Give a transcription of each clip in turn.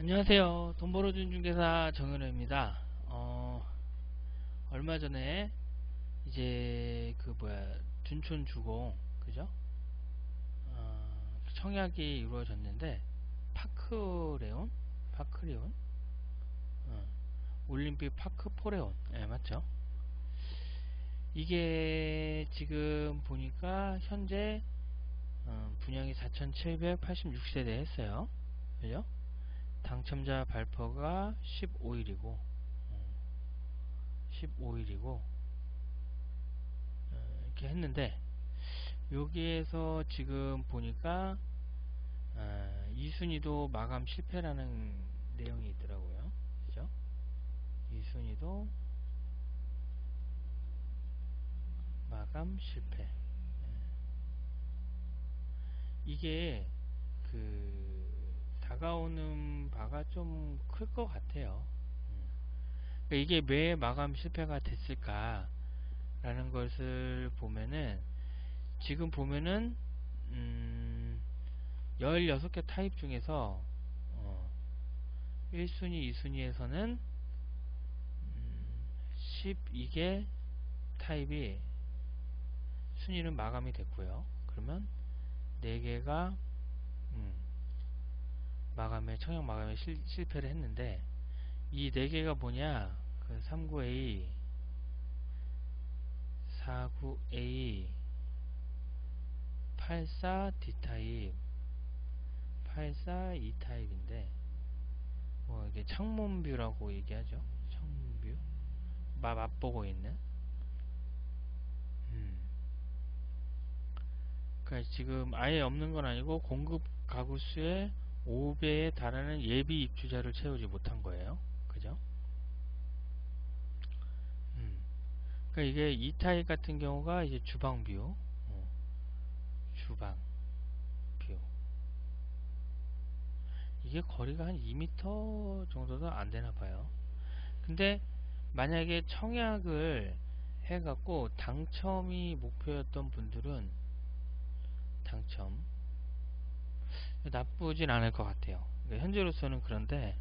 안녕하세요. 돈 벌어준 중개사 정현우입니다. 얼마 전에 이제 둔촌 주공 그죠? 청약이 이루어졌는데 파크레온, 파크리온, 어, 올림픽 파크 포레온, 예, 맞죠? 이게 지금 보니까 현재 분양이 4,786세대 했어요. 그죠? 당첨자 발표가 15일이고 이렇게 했는데 여기에서 지금 보니까 2순위도 마감 실패라는 내용이 있더라고요. 그죠? 2순위도 마감 실패. 이게 다가오는 바가 좀 클 것 같아요. 그러니까 이게 왜 마감 실패가 됐을까 라는 것을 보면은 지금 보면은 16개 타입 중에서 1순위, 2순위에서는 12개 타입이 순위는 마감이 됐고요. 그러면 4개가 청약 마감에 실패를 했는데 이 4개가 뭐냐? 39A, 49A, 84D 타입, 84E 타입인데 이게 창문뷰라고 얘기하죠. 창문뷰. 맛보고 있는. 그러니까 지금 아예 없는 건 아니고 공급 가구 수의 5배에 달하는 예비 입주자를 채우지 못한 거예요. 그죠? 그러니까 이게 이 타입 같은 경우가 이제 주방 뷰, 주방 뷰. 이게 거리가 한 2m 정도도 안 되나 봐요. 근데 만약에 청약을 해갖고 당첨이 목표였던 분들은 당첨 나쁘진 않을 것 같아요. 그러니까 현재로서는. 그런데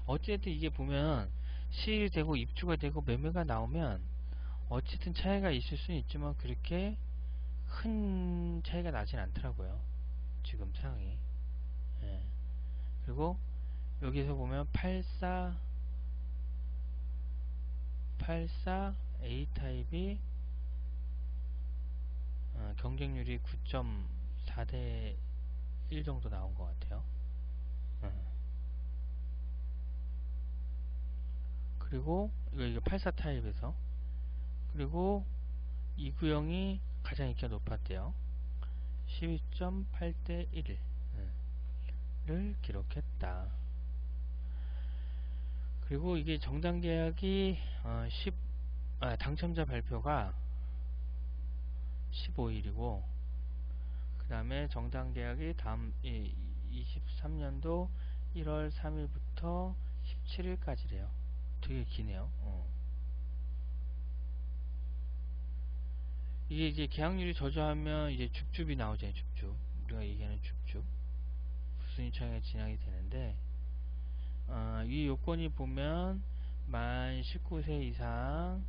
어쨌든 이게 보면 시일이 되고 입주가 되고 매매가 나오면 어쨌든 차이가 있을 수는 있지만 그렇게 큰 차이가 나진 않더라고요. 지금 상황이. 예. 그리고 여기서 보면 84A 타입이 경쟁률이 9.4대 1 정도 나온 것 같아요. 그리고 이거 84 타입에서, 그리고 이 구형이 가장 인기가 높았대요. 12.8대 1을 기록했다. 그리고 이게 정당 계약이 당첨자 발표가 15일이고 그 다음에 정당 계약이 다음 23년도 1월 3일부터 17일까지래요. 되게 기네요. 이게 이제 계약률이 저조하면 이제 줍줍이 나오잖아요. 줍줍. 우리가 얘기하는 줍줍. 부순위 청약이 진행이 되는데 이 요건이 보면 만 19세 이상,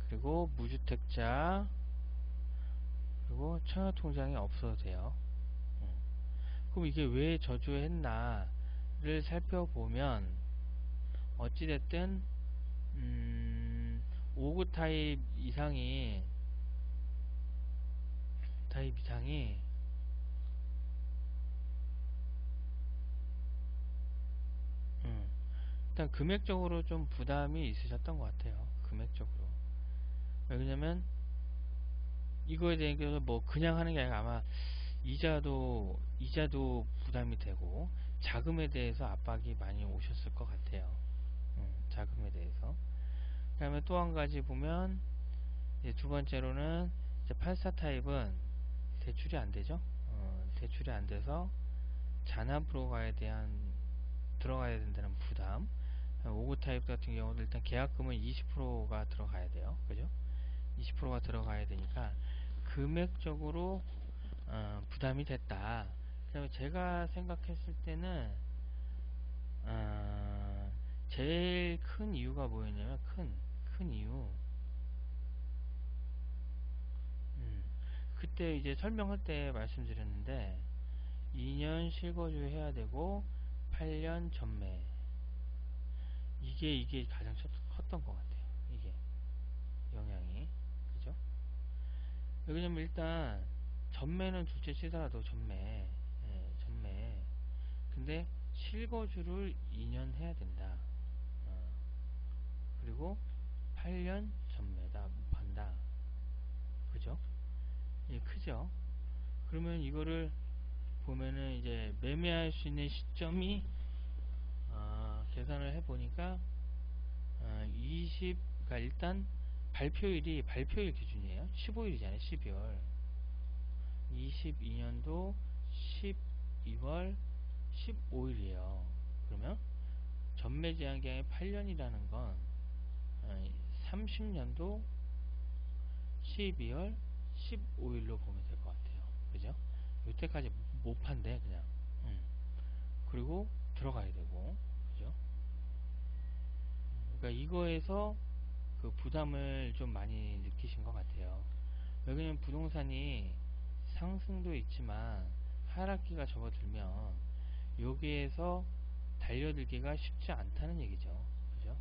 그리고 무주택자, 그리고 청약통장이 없어도 돼요. 그럼 이게 왜 저조했나를 살펴보면 어찌됐든 5구 타입 이상이 일단 금액적으로 좀 부담이 있으셨던 것 같아요. 금액적으로. 왜냐면 이거에 대해서 뭐 그냥 하는 게 아니라 아마 이자도 부담이 되고 자금에 대해서 압박이 많이 오셨을 것 같아요. 자금에 대해서. 그 다음에 또 한 가지 보면 이제 두 번째로는 이제 84 타입은 대출이 안 되죠. 대출이 안 돼서 잔압으로 들어가야 된다는 부담. 5구 타입 같은 경우도 일단 계약금은 20%가 들어가야 돼요. 그죠? 20%가 들어가야 되니까 금액적으로 부담이 됐다. 그 다음에 제가 생각했을 때는 제일 큰 이유가 뭐였냐면 큰 이유. 그때 이제 설명할 때 말씀드렸는데 2년 실거주 해야 되고 8년 전매. 이게 가장 컸던 것 같아요. 이게 영향이. 그죠? 왜냐면 일단 전매는 둘째 치더라도 전매. 예, 전매. 근데 실거주를 2년 해야 된다. 그리고 8년 전매다. 못 판다. 그죠? 예, 크죠? 그러면 이거를 보면은 이제 매매할 수 있는 시점이 계산을 해보니까 20, 그러니까 일단 발표일 기준이에요. 15일이잖아요. 12월 22년도 12월 15일이에요. 그러면 전매 제한기간이 8년이라는 건 30년도 12월 15일로 보면 될 것 같아요. 그죠? 이때까지 못 판대 그냥. 그리고 들어가야 되고. 그죠? 그러니까 이거에서 그 부담을 좀 많이 느끼신 것 같아요. 왜냐면 부동산이 상승도 있지만 하락기가 접어들면 여기에서 달려들기가 쉽지 않다는 얘기죠. 그죠?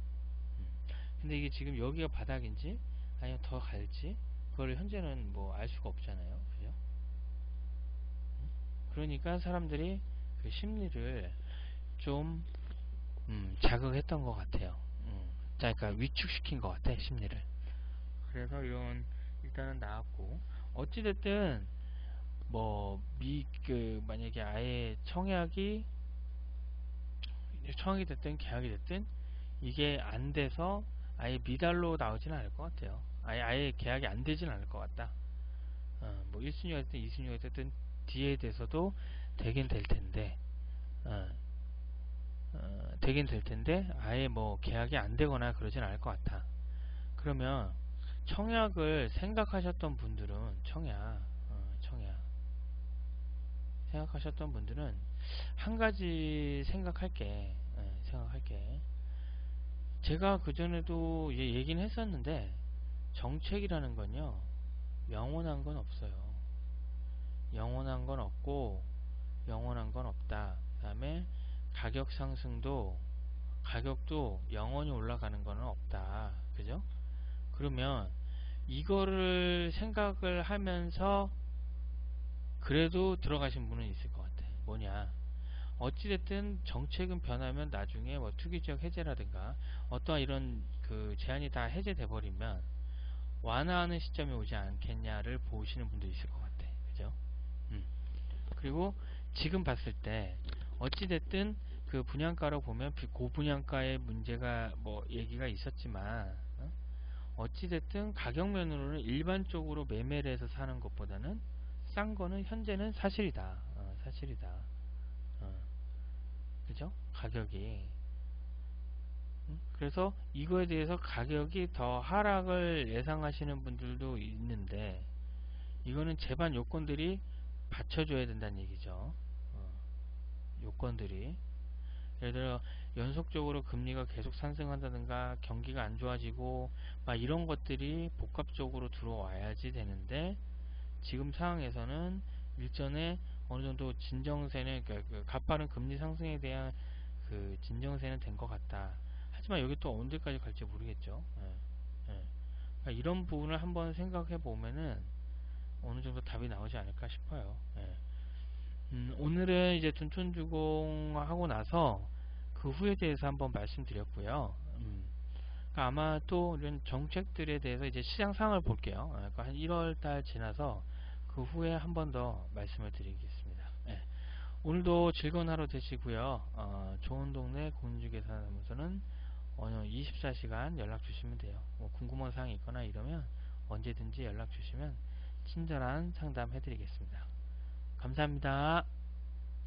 근데 이게 지금 여기가 바닥인지 아니면 더 갈지 그걸 현재는 뭐 알 수가 없잖아요. 그죠? 그러니까 사람들이 그 심리를 좀 자극했던 것 같아요. 자, 그러니까 위축시킨 것 같아 심리를. 그래서 이런 일단은 나왔고 어찌됐든 뭐 만약에 아예 청약이 됐든 계약이 됐든 이게 안 돼서 아예 미달로 나오지는 않을 것 같아요. 아예 계약이 안 되진 않을 것 같다. 뭐 1순위가 됐든 2순위가 됐든 뒤에 돼서도 되긴 될 텐데 되긴 될 텐데 아예 뭐 계약이 안 되거나 그러진 않을 것 같아. 그러면 청약을 생각하셨던 분들은 청약 생각하셨던 분들은 한 가지 생각할게. 제가 그전에도 얘기는 했었는데 정책이라는 건요 영원한 건 없어요. 영원한 건 없고 영원한 건 없다. 그 다음에 가격도 영원히 올라가는 건 없다. 그죠? 그러면 이거를 생각을 하면서 그래도 들어가신 분은 있을 것 같아. 뭐냐? 어찌됐든 정책은 변하면 나중에 뭐 투기지역 해제라든가 어떠한 이런 그 제한이 다 해제돼 버리면 완화하는 시점이 오지 않겠냐를 보시는 분도 있을 것 같아. 그죠? 그리고 지금 봤을 때 어찌됐든 그 분양가로 보면 고분양가의 문제가 뭐 얘기가 있었지만 어찌됐든 가격면으로는 일반적으로 매매를 해서 사는 것보다는 싼 거는 현재는 사실이다. 사실이다. 그죠? 가격이. 그래서 이거에 대해서 가격이 더 하락을 예상하시는 분들도 있는데 이거는 제반 요건들이 받쳐줘야 된다는 얘기죠. 요건들이 예를 들어 연속적으로 금리가 계속 상승한다든가 경기가 안 좋아지고 막 이런 것들이 복합적으로 들어와야지 되는데 지금 상황에서는 일전에 어느 정도 진정세는 그러니까 그 가파른 금리 상승에 대한 그 진정세는 된 것 같다. 하지만 여기 또 언제까지 갈지 모르겠죠. 그러니까 이런 부분을 한번 생각해 보면은 어느 정도 답이 나오지 않을까 싶어요. 오늘은 이제 둔촌주공 하고 나서 그 후에 대해서 한번 말씀드렸고요. 그러니까 아마 또 이런 정책들에 대해서 이제 시장 상황을 볼게요. 그러니까 한 1월달 지나서 그 후에 한 번 더 말씀을 드리겠습니다. 오늘도 즐거운 하루 되시고요. 좋은 동네 공인중개사무소는 24시간 연락 주시면 돼요. 뭐 궁금한 사항이 있거나 이러면 언제든지 연락 주시면 친절한 상담 해드리겠습니다. 감사합니다.